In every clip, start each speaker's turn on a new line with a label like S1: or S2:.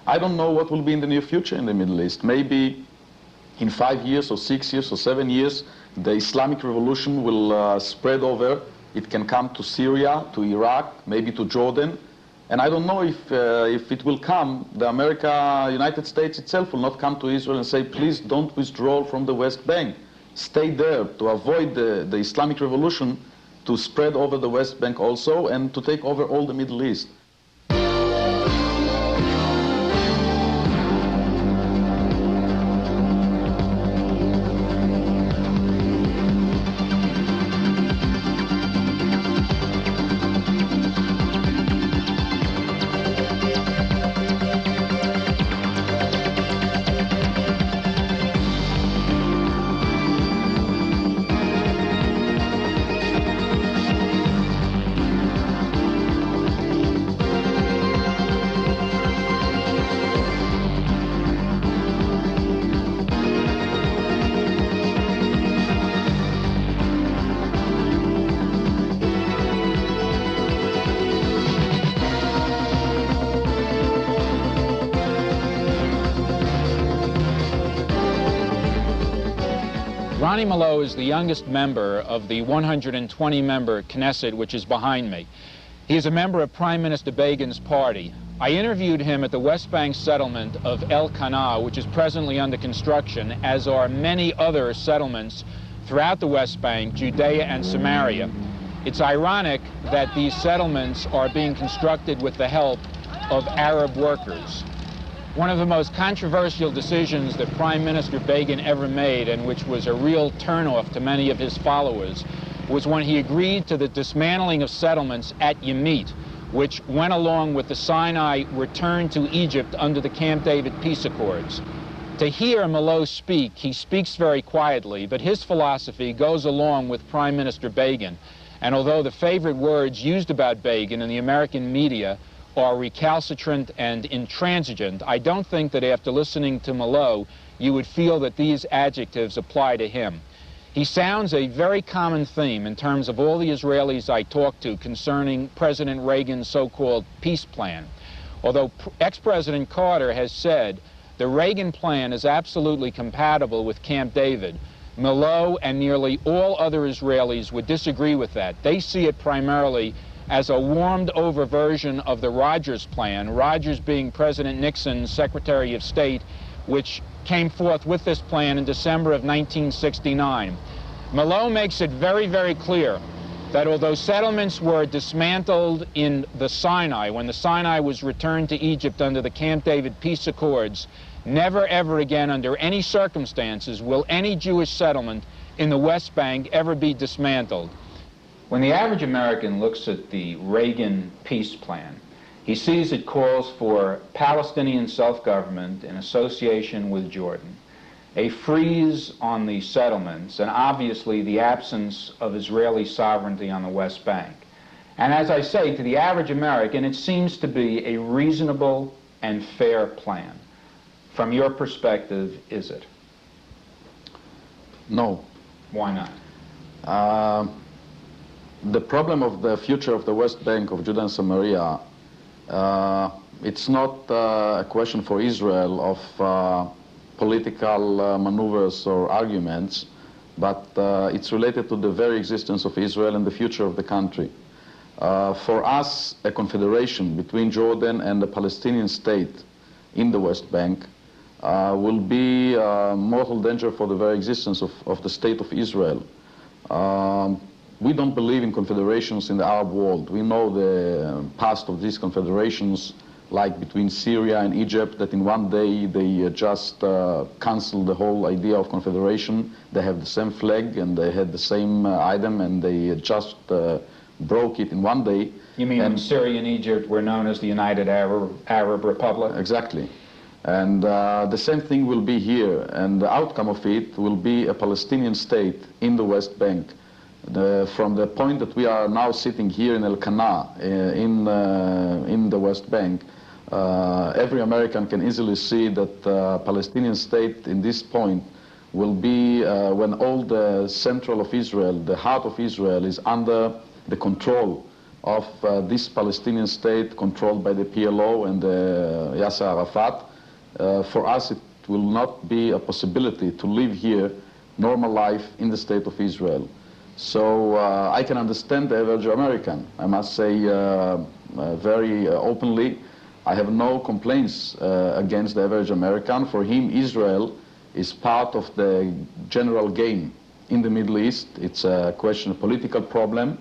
S1: I don't know what will be in the near future in the Middle East. Maybe in 5 years or 6 years or 7 years, the Islamic Revolution will spread over. It can come to Syria, to Iraq, maybe to Jordan. And I don't know if it will come, the United States itself will not come to Israel and say, please don't withdraw from the West Bank. Stay there to avoid the Islamic Revolution to spread over the West Bank also and to take over all the Middle East.
S2: Roni Milo is the youngest member of the 120-member Knesset, which is behind me. He is a member of Prime Minister Begin's party. I interviewed him at the West Bank settlement of El Kana, which is presently under construction, as are many other settlements throughout the West Bank, Judea and Samaria. It's ironic that these settlements are being constructed with the help of Arab workers. One of the most controversial decisions that Prime Minister Begin ever made, and which was a real turnoff to many of his followers, was when he agreed to the dismantling of settlements at Yamit, which went along with the Sinai return to Egypt under the Camp David peace accords. To hear Milo speak, he speaks very quietly, but his philosophy goes along with Prime Minister Begin. And although the favorite words used about Begin in the American media are recalcitrant and intransigent, I don't think that after listening to Milo, you would feel that these adjectives apply to him. He sounds a very common theme in terms of all the Israelis I talk to concerning President Reagan's so-called peace plan. Although ex-President Carter has said the Reagan plan is absolutely compatible with Camp David, Milo and nearly all other Israelis would disagree with that. They see it primarily as a warmed-over version of the Rogers Plan, Rogers being President Nixon's Secretary of State, which came forth with this plan in December of 1969. Milo makes it very, very clear that although settlements were dismantled in the Sinai, when the Sinai was returned to Egypt under the Camp David peace accords, never, ever again, under any circumstances, will any Jewish settlement in the West Bank ever be dismantled. When the average American looks at the Reagan peace plan, he sees it calls for Palestinian self-government in association with Jordan, a freeze on the settlements, and obviously the absence of Israeli sovereignty on the West Bank. And as I say, to the average American, it seems to be a reasonable and fair plan. From your perspective, is it?
S1: No.
S2: Why not?
S1: The problem of the future of the West Bank of Judea and Samaria, it's not a question for Israel of political maneuvers or arguments, but it's related to the very existence of Israel and the future of the country. For us, a confederation between Jordan and the Palestinian state in the West Bank will be a mortal danger for the very existence of the state of Israel. We don't believe in confederations in the Arab world. We know the past of these confederations, like between Syria and Egypt, that in one day they just canceled the whole idea of confederation. They have the same flag and they had the same item, and they just broke it in one day.
S2: You mean when Syria and Egypt were known as the United Arab Republic?
S1: Exactly. And the same thing will be here, and the outcome of it will be a Palestinian state in the West Bank. From the point that we are now sitting here in El Kana, in the West Bank, every American can easily see that the Palestinian state in this point will be when all the central of Israel, the heart of Israel, is under the control of this Palestinian state controlled by the PLO and Yasser Arafat. For us, it will not be a possibility to live here normal life in the state of Israel. So I can understand the average American. I must say very openly, I have no complaints against the average American. For him, Israel is part of the general game in the Middle East. It's a question of political problem.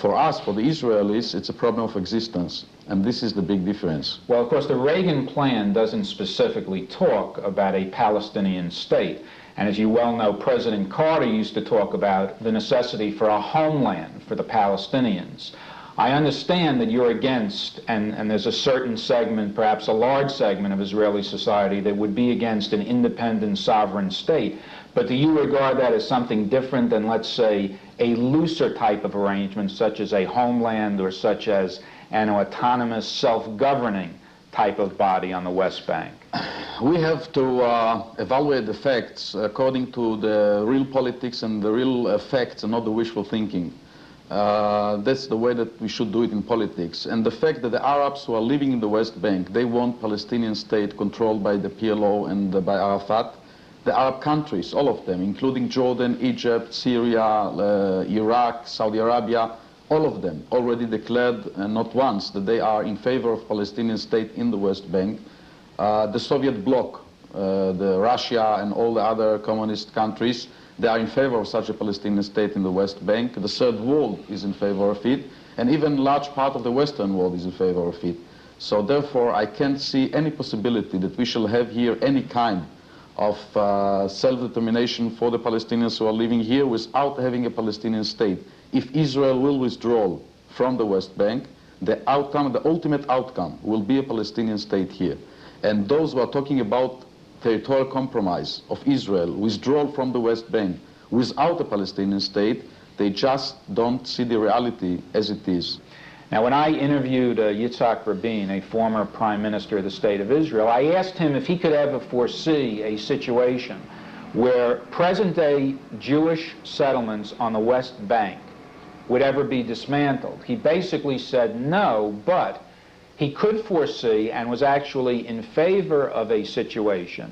S1: For us, for the Israelis, it's a problem of existence. And this is the big difference.
S2: Well, of course, the Reagan plan doesn't specifically talk about a Palestinian state. And as you well know, President Carter used to talk about the necessity for a homeland for the Palestinians. I understand that you're against, and there's a certain segment, perhaps a large segment of Israeli society that would be against an independent sovereign state. But do you regard that as something different than, let's say, a looser type of arrangement, such as a homeland or such as an autonomous, self-governing type of body on the West Bank?
S1: We have to evaluate the facts according to the real politics and the real facts and not the wishful thinking. That's the way that we should do it in politics. And the fact that the Arabs who are living in the West Bank, they want Palestinian state controlled by the PLO and by Arafat. The Arab countries, all of them, including Jordan, Egypt, Syria, Iraq, Saudi Arabia, all of them already declared not once that they are in favor of Palestinian state in the West Bank. The Soviet bloc, the Russia and all the other communist countries, they are in favor of such a Palestinian state in the West Bank. The Third World is in favor of it, and even large part of the Western world is in favor of it. So therefore, I can't see any possibility that we shall have here any kind of self-determination for the Palestinians who are living here without having a Palestinian state. If Israel will withdraw from the West Bank, the outcome, the ultimate outcome, will be a Palestinian state here. And those who are talking about territorial compromise of Israel, withdrawal from the West Bank without a Palestinian state, they just don't see the reality as it is.
S2: Now, when I interviewed Yitzhak Rabin, a former prime minister of the state of Israel, I asked him if he could ever foresee a situation where present-day Jewish settlements on the West Bank would ever be dismantled. He basically said no, but he could foresee and was actually in favor of a situation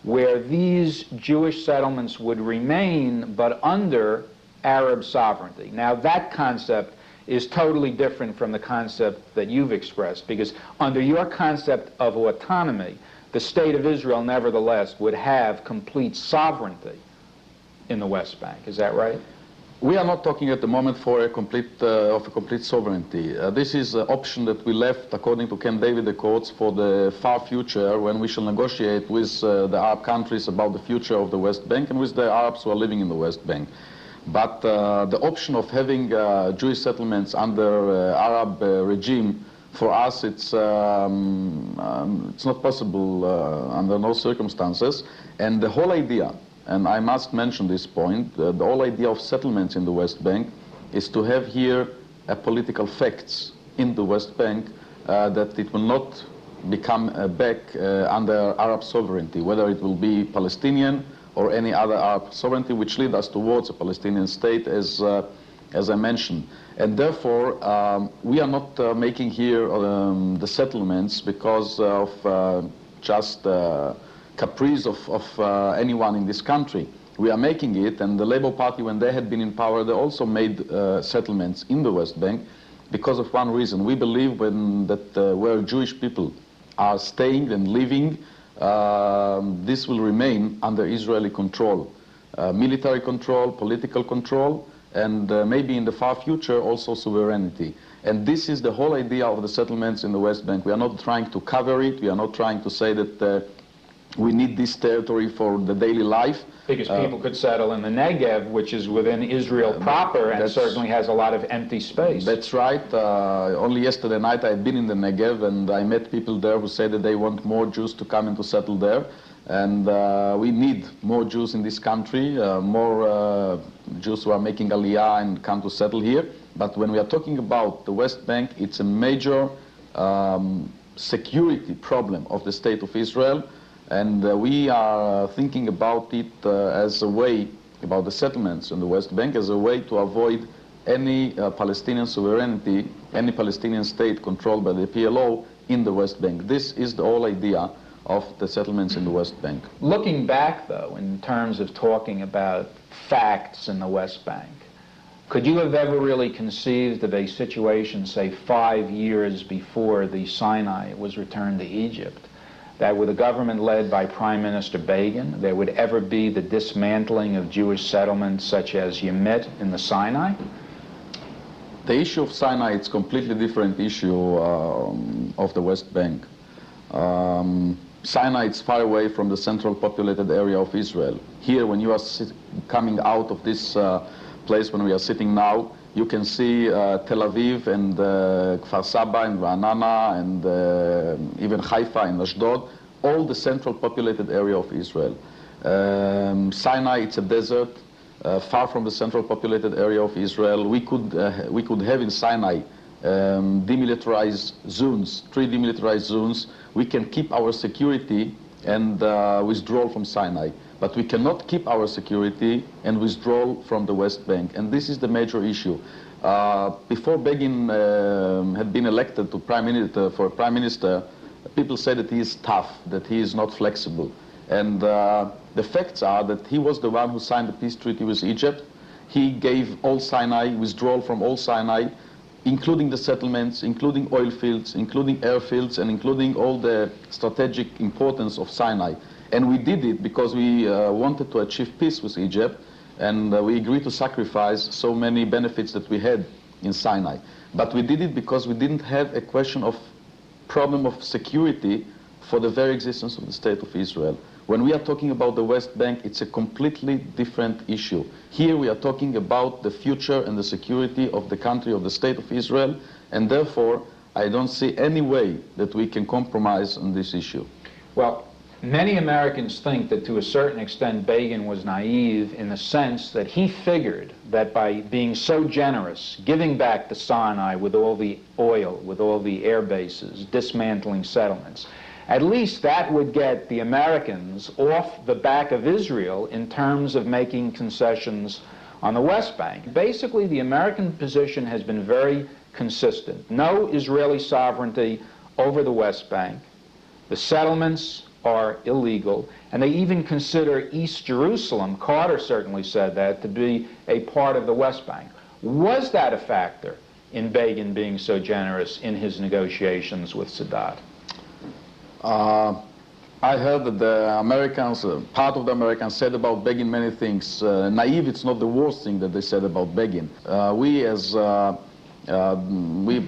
S2: where these Jewish settlements would remain but under Arab sovereignty. Now, that concept is totally different from the concept that you've expressed, because under your concept of autonomy, the state of Israel nevertheless would have complete sovereignty in the West Bank. Is that right?
S1: We are not talking at the moment for a complete sovereignty. This is an option that we left, according to Camp David Accords, for the far future, when we shall negotiate with the Arab countries about the future of the West Bank and with the Arabs who are living in the West Bank. But the option of having Jewish settlements under Arab regime, for us, it's not possible under no circumstances. And the whole idea, and I must mention this point, the whole idea of settlements in the West Bank is to have here a political facts in the West Bank that it will not become back under Arab sovereignty, whether it will be Palestinian or any other Arab sovereignty, which lead us towards a Palestinian state, as I mentioned. And therefore, we are not making here the settlements because of just caprice of anyone in this country. We are making it, and the Labour Party, when they had been in power, they also made settlements in the West Bank because of one reason. We believe that where Jewish people are staying and living, this will remain under Israeli control, military control, political control, and maybe in the far future also sovereignty. And this is the whole idea of the settlements in the West Bank. We are not trying to cover it. We are not trying to say that we need this territory for the daily life.
S2: Because people could settle in the Negev, which is within Israel proper and certainly has a lot of empty space.
S1: That's right. Only yesterday night I had been in the Negev, and I met people there who say that they want more Jews to come and to settle there. And we need more Jews in this country, more Jews who are making aliyah and come to settle here. But when we are talking about the West Bank, it's a major security problem of the state of Israel. And we are thinking about it as a way, about the settlements in the West Bank, as a way to avoid any Palestinian sovereignty, any Palestinian state controlled by the PLO in the West Bank. This is the whole idea of the settlements in the West Bank.
S2: Looking back, though, in terms of talking about facts in the West Bank, could you have ever really conceived of a situation, say 5 years before the Sinai was returned to Egypt, that with a government led by Prime Minister Begin, there would ever be the dismantling of Jewish settlements such as Yamit in the Sinai?
S1: The issue of Sinai is a completely different issue of the West Bank. Sinai is far away from the central populated area of Israel. Here, when you are coming out of this place when we are sitting now, you can see Tel Aviv and Kfar Saba and Ra'anana and even Haifa and Ashdod, all the central populated area of Israel. Sinai, it's a desert, far from the central populated area of Israel. We could have in Sinai demilitarized zones, 3 demilitarized zones. We can keep our security and withdraw from Sinai. But we cannot keep our security and withdraw from the West Bank. And this is the major issue. Before Begin had been elected to Prime Minister, people said that he is tough, that he is not flexible. And the facts are that he was the one who signed the peace treaty with Egypt. He gave all Sinai, withdrawal from all Sinai, including the settlements, including oil fields, including airfields, and including all the strategic importance of Sinai. And we did it because we wanted to achieve peace with Egypt, and we agreed to sacrifice so many benefits that we had in Sinai. But we did it because we didn't have a question of problem of security for the very existence of the State of Israel. When we are talking about the West Bank, it's a completely different issue. Here we are talking about the future and the security of the country, of the State of Israel, and therefore I don't see any way that we can compromise on this issue.
S2: Well, many Americans think that to a certain extent Begin was naive in the sense that he figured that by being so generous, giving back the Sinai with all the oil, with all the air bases, dismantling settlements, at least that would get the Americans off the back of Israel in terms of making concessions on the West Bank. Basically, the American position has been very consistent. No Israeli sovereignty over the West Bank. The settlements are illegal, and they even consider East Jerusalem, Carter certainly said that, to be a part of the West Bank. Was that a factor in Begin being so generous in his negotiations with Sadat?
S1: I heard that the Americans, part of the Americans said about Begin many things. Naive, it's not the worst thing that they said about Begin. We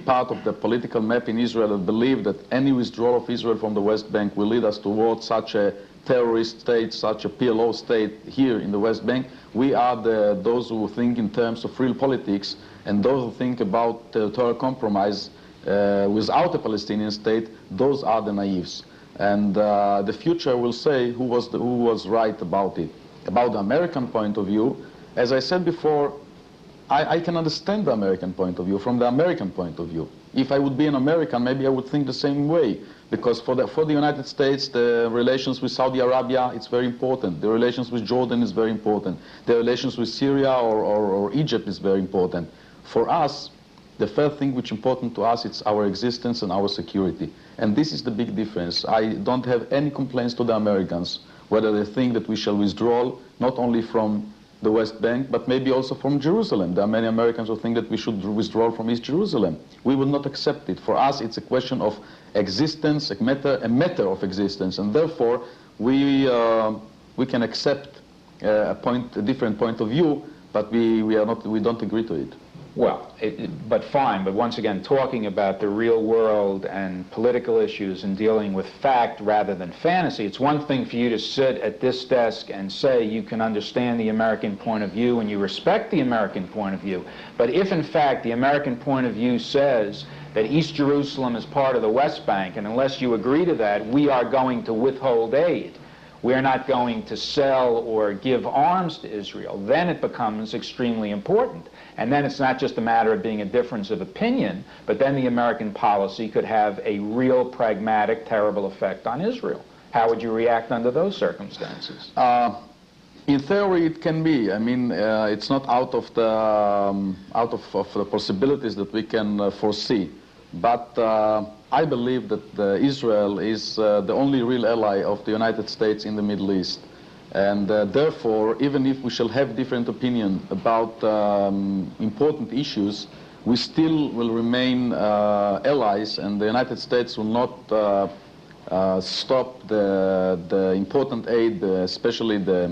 S1: part of the political map in Israel believe that any withdrawal of Israel from the West Bank will lead us towards such a terrorist state, such a PLO state here in the West Bank. We are those who think in terms of real politics, and those who think about territorial compromise without a Palestinian state, those are the naives. And the future will say who was right about it. About the American point of view, as I said before, I can understand the American point of view from the American point of view. If I would be an American, maybe I would think the same way. Because for the United States, the relations with Saudi Arabia, it's very important. The relations with Jordan is very important. The relations with Syria or Egypt is very important. For us, the first thing which is important to us is our existence and our security. And this is the big difference. I don't have any complaints to the Americans, whether they think that we shall withdraw not only from the West Bank, but maybe also from Jerusalem. There are many Americans who think that we should withdraw from East Jerusalem. We will not accept it. For us, it's a question of existence, a matter of existence, and therefore we can accept a different point of view, but we don't agree to it.
S2: Well, but fine, but once again, talking about the real world and political issues and dealing with fact rather than fantasy, it's one thing for you to sit at this desk and say you can understand the American point of view and you respect the American point of view. But if, in fact, the American point of view says that East Jerusalem is part of the West Bank, and unless you agree to that, we are going to withhold aid, we're not going to sell or give arms to Israel, then it becomes extremely important. And then it's not just a matter of being a difference of opinion, but then the American policy could have a real pragmatic, terrible effect on Israel. How would you react under those circumstances?
S1: In theory, it can be. I mean, it's not out of the possibilities that we can foresee. But I believe that Israel is the only real ally of the United States in the Middle East. And therefore, even if we shall have different opinion about important issues, we still will remain allies, and the United States will not stop the important aid, especially the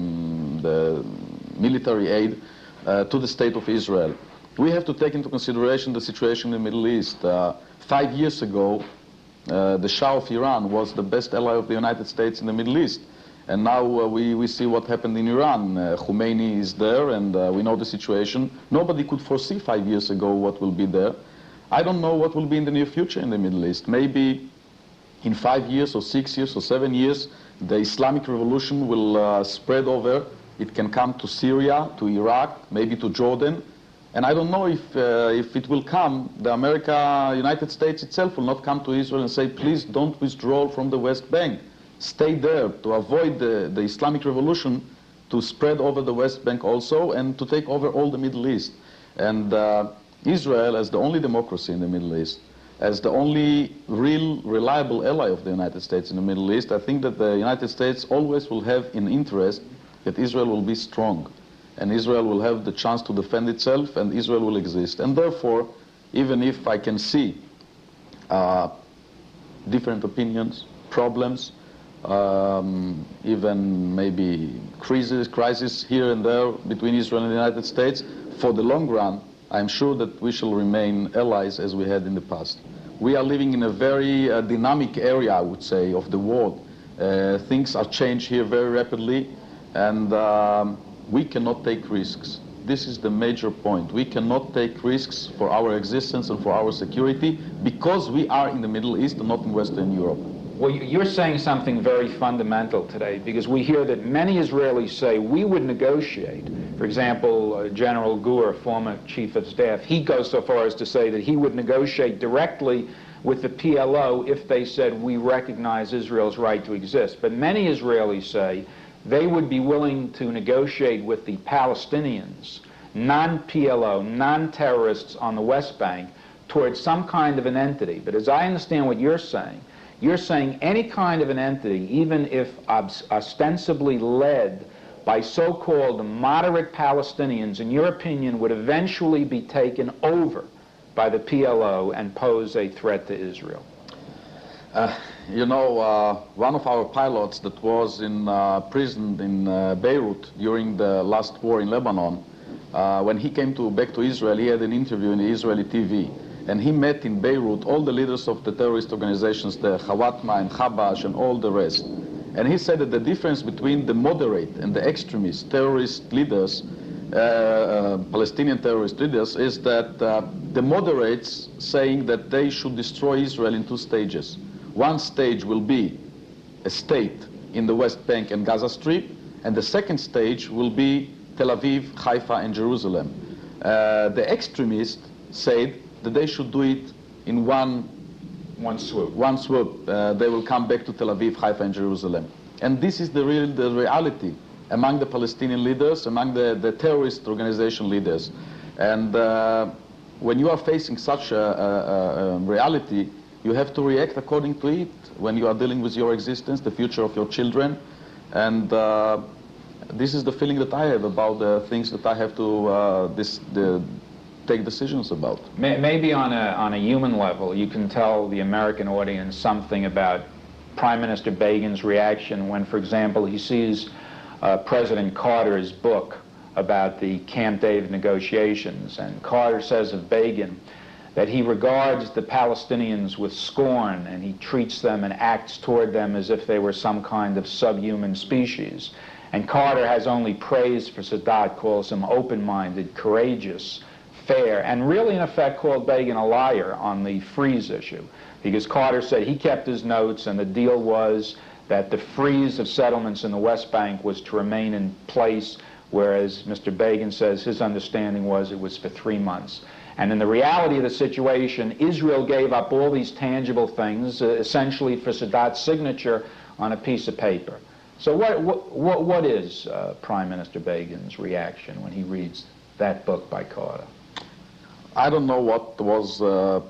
S1: military aid, to the State of Israel. We have to take into consideration the situation in the Middle East. 5 years ago, the Shah of Iran was the best ally of the United States in the Middle East. And now we see what happened in Iran. Khomeini is there, and we know the situation. Nobody could foresee 5 years ago what will be there. I don't know what will be in the near future in the Middle East. Maybe in 5 years or 6 years or 7 years, the Islamic Revolution will spread over. It can come to Syria, to Iraq, maybe to Jordan. And I don't know if it will come, the United States itself will not come to Israel and say, please don't withdraw from the West Bank. Stay there to avoid the Islamic Revolution to spread over the West Bank also and to take over all the Middle East. And Israel, as the only democracy in the Middle East, as the only real reliable ally of the United States in the Middle East, I think that the United States always will have an interest that Israel will be strong. And Israel will have the chance to defend itself, and Israel will exist. And therefore, even if I can see different opinions, problems, even maybe crisis here and there between Israel and the United States, for the long run, I'm sure that we shall remain allies as we had in the past. We are living in a very dynamic area, I would say, of the world. Things are changed here very rapidly, and we cannot take risks. This is the major point. We cannot take risks for our existence and for our security because we are in the Middle East and not in Western Europe.
S2: Well, you're saying something very fundamental today, because we hear that many Israelis say we would negotiate. For example, General Gur, former chief of staff, he goes so far as to say that he would negotiate directly with the PLO if they said we recognize Israel's right to exist. But many Israelis say they would be willing to negotiate with the Palestinians, non-PLO, non-terrorists on the West Bank, towards some kind of an entity. But as I understand what you're saying any kind of an entity, even if ostensibly led by so-called moderate Palestinians, in your opinion, would eventually be taken over by the PLO and pose a threat to Israel.
S1: You know, one of our pilots that was in prison in Beirut during the last war in Lebanon, when he came back to Israel, he had an interview in the Israeli TV. And he met in Beirut all the leaders of the terrorist organizations, the Khawatma and Khabash and all the rest. And he said that the difference between the moderate and the extremist terrorist leaders, Palestinian terrorist leaders, is that the moderates saying that they should destroy Israel in 2 stages. One stage will be a state in the West Bank and Gaza Strip, and the second stage will be Tel Aviv, Haifa, and Jerusalem. The extremists said that they should do it in one swoop. They will come back to Tel Aviv, Haifa, and Jerusalem. And this is the reality among the Palestinian leaders, among the terrorist organization leaders. And when you are facing such a reality, you have to react according to it when you are dealing with your existence, the future of your children. And this is the feeling that I have about the things that I have to take decisions about.
S2: Maybe on a human level, you can tell the American audience something about Prime Minister Begin's reaction when, for example, he sees President Carter's book about the Camp David negotiations. And Carter says of Begin that he regards the Palestinians with scorn, and he treats them and acts toward them as if they were some kind of subhuman species. And Carter has only praise for Sadat, calls him open-minded, courageous, fair, and really in effect called Begin a liar on the freeze issue, because Carter said he kept his notes and the deal was that the freeze of settlements in the West Bank was to remain in place, whereas Mr. Begin says his understanding was it was for 3 months. And in the reality of the situation, Israel gave up all these tangible things, essentially for Sadat's signature on a piece of paper. So what is Prime Minister Begin's reaction when he reads that book by Carter?
S1: I don't know what was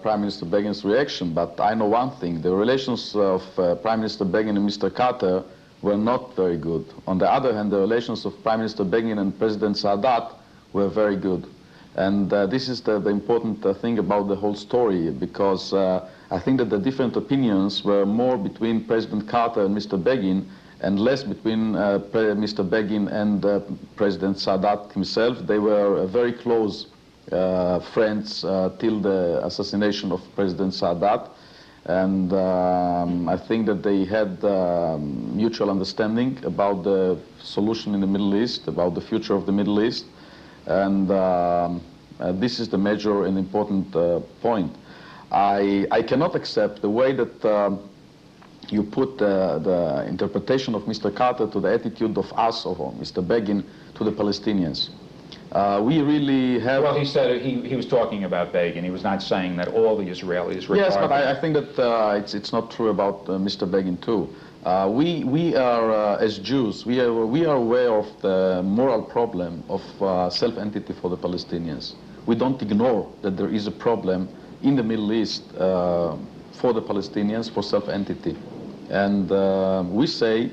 S1: Prime Minister Begin's reaction, but I know one thing. The relations of Prime Minister Begin and Mr. Carter were not very good. On the other hand, the relations of Prime Minister Begin and President Sadat were very good. And this is the important thing about the whole story, because I think that the different opinions were more between President Carter and Mr. Begin and less between Mr. Begin and President Sadat himself. They were very close friends till the assassination of President Sadat, and I think that they had mutual understanding about the solution in the Middle East, about the future of the Middle East, and this is the major and important point. I cannot accept the way that you put the interpretation of Mr. Carter to the attitude of us, of Mr. Begin, to the Palestinians. We really have...
S2: Well, he said he was talking about Begin. He was not saying that all the Israelis were...
S1: Yes, but I think that it's not true about Mr. Begin too. We are, as Jews, we are aware of the moral problem of self-entity for the Palestinians. We don't ignore that there is a problem in the Middle East for the Palestinians, for self-entity. And we say,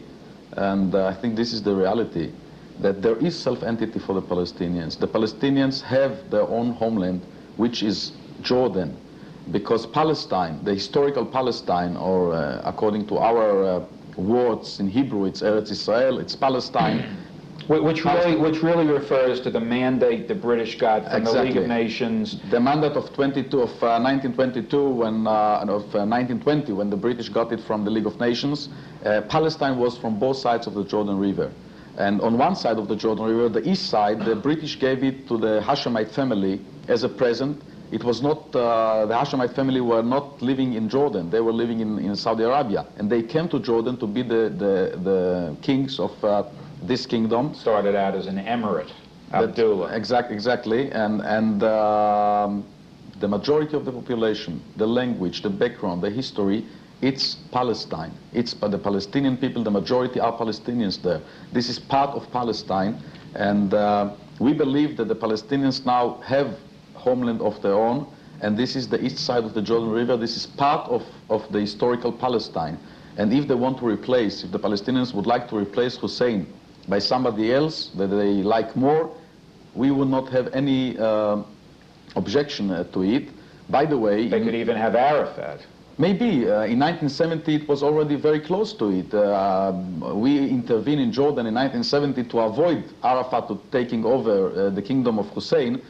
S1: and I think this is the reality, that there is self-entity for the Palestinians. The Palestinians have their own homeland, which is Jordan, because Palestine, the historical Palestine, or according to our words in Hebrew, it's Eretz Israel, it's Palestine.
S2: Which really refers to the mandate the British got from the League of Nations.
S1: The mandate of 1922, when of 1920, when the British got it from the League of Nations. Palestine was from both sides of the Jordan River. And on one side of the Jordan River, the east side, the British gave it to the Hashemite family as a present. It was not, the Hashemite family were not living in Jordan. They were living in Saudi Arabia. And they came to Jordan to be the kings of this kingdom.
S2: Started out as an emirate, Abdullah.
S1: Exactly. And the majority of the population, the language, the background, the history, it's Palestine. It's the Palestinian people, the majority are Palestinians there. This is part of Palestine, and we believe that the Palestinians now have homeland of their own, and this is the east side of the Jordan River. This is part of the historical Palestine. And if they want to replace, if the Palestinians would like to replace Hussein by somebody else that they like more, we would not have any objection to it. By the way...
S2: They could even have Arafat.
S1: Maybe. In 1970 it was already very close to it. We intervened in Jordan in 1970 to avoid Arafat to taking over the kingdom of Hussein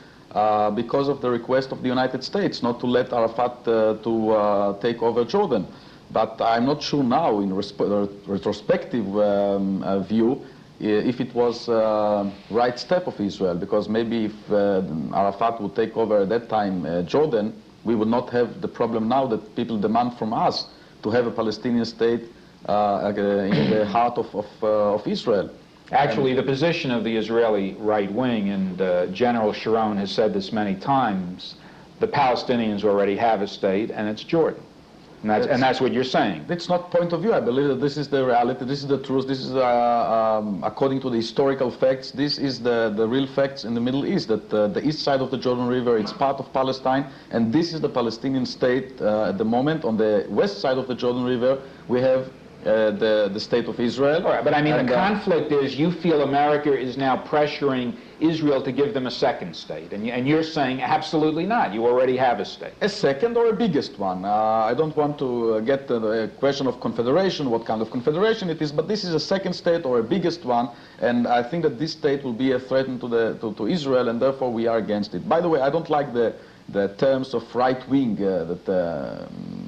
S1: because of the request of the United States not to let Arafat to take over Jordan. But I'm not sure now, in retrospective view, if it was right step of Israel, because maybe if Arafat would take over at that time Jordan, we would not have the problem now that people demand from us to have a Palestinian state in the heart of Israel.
S2: Actually, the position of the Israeli right wing, and General Sharon has said this many times, the Palestinians already have a state, and it's Jordan. And that's what you're saying.
S1: It's not point of view. I believe that this is the reality, this is the truth, this is, according to the historical facts, this is the real facts in the Middle East, that the east side of the Jordan River, it's part of Palestine, and this is the Palestinian state at the moment. On the west side of the Jordan River, we have the state of Israel.
S2: All right, but I mean, the conflict is you feel America is now pressuring Israel to give them a second state, and you're saying absolutely not. You already have a state.
S1: A second or a biggest one. I don't want to get to the question of confederation, what kind of confederation it is, but this is a second state or a biggest one, and I think that this state will be a threat to Israel, and therefore we are against it. By the way, I don't like the terms of right wing that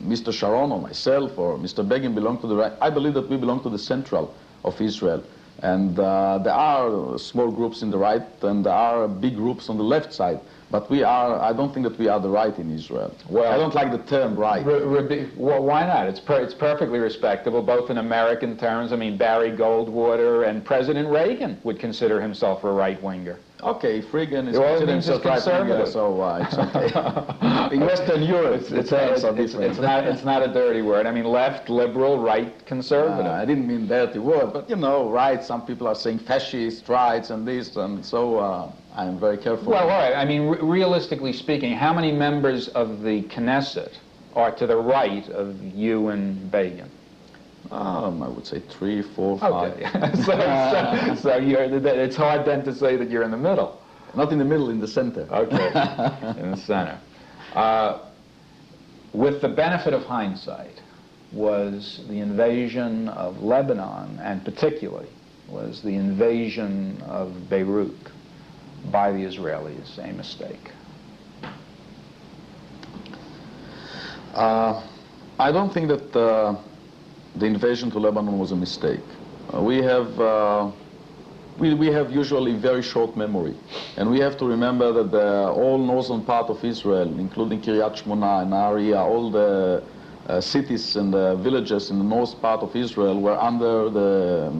S1: Mr. Sharon or myself or Mr. Begin belong to the right. I believe that we belong to the central of Israel. And there are small groups in the right and there are big groups on the left side. But I don't think that we are the right in Israel. Well, I don't like the term right.
S2: Well, why not? It's perfectly respectable, both in American terms. I mean, Barry Goldwater and President Reagan would consider himself a right-winger.
S1: Okay, Friggin is
S3: Well, it
S1: considered
S3: means
S1: himself
S3: it's
S1: right-winger,
S3: conservative.
S1: so it's okay. In Western Europe, the terms are different.
S3: It's not a dirty word. I mean, left, liberal, right, conservative.
S1: I didn't mean dirty word, but you know, right, some people are saying fascist, rights, and this, and so I'm very careful.
S3: Well, all right. I mean, realistically speaking, how many members of the Knesset are to the right of you and Begin?
S1: I would say 3, 4, 5.
S3: Okay. so it's hard then to say that you're in the middle.
S1: Not in the middle, in the center.
S3: Okay, in the center. With the benefit of hindsight, was the invasion of Lebanon, and particularly was the invasion of Beirut by the Israelis a mistake?
S1: I don't think that the invasion to Lebanon was a mistake. We have usually very short memory, and we have to remember that the whole northern part of Israel, including Kiryat Shmona and Nahariya, all the cities and the villages in the north part of Israel were under the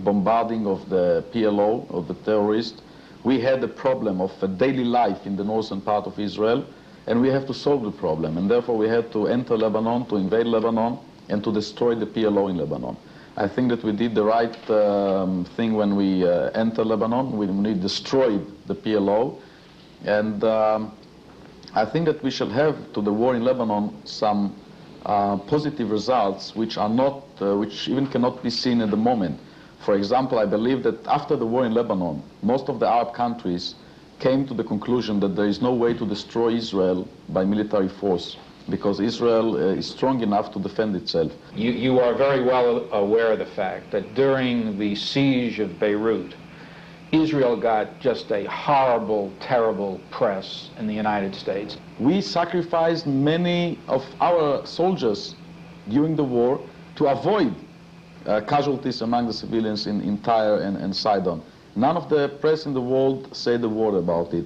S1: bombarding of the PLO, of the terrorists. We had a problem of daily life in the northern part of Israel, and we have to solve the problem, and therefore we had to enter Lebanon, to invade Lebanon, and to destroy the PLO in Lebanon. I think that we did the right thing when we entered Lebanon. We destroyed the PLO, and I think that we shall have to the war in Lebanon some positive results which are not, which even cannot be seen at the moment. For example, I believe that after the war in Lebanon, most of the Arab countries came to the conclusion that there is no way to destroy Israel by military force, because Israel is strong enough to defend itself.
S3: You are very well aware of the fact that during the siege of Beirut, Israel got just a horrible, terrible press in the United States.
S1: We sacrificed many of our soldiers during the war to avoid casualties among the civilians in Tyre and Sidon. None of the press in the world said a word about it,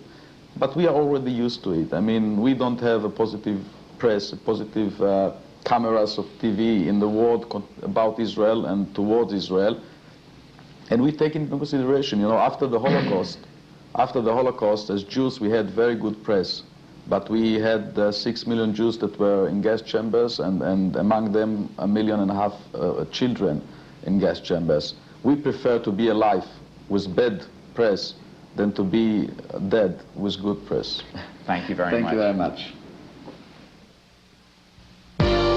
S1: but we are already used to it. I mean, we don't have a positive press, positive cameras of TV in the world about Israel and towards Israel, and we take into consideration, you know, after the Holocaust, as Jews we had very good press, but we had 6 million Jews that were in gas chambers, and among them 1.5 million children in gas chambers. We prefer to be alive with bad press than to be dead with good press.
S3: Thank you very much.
S1: Thank you very much.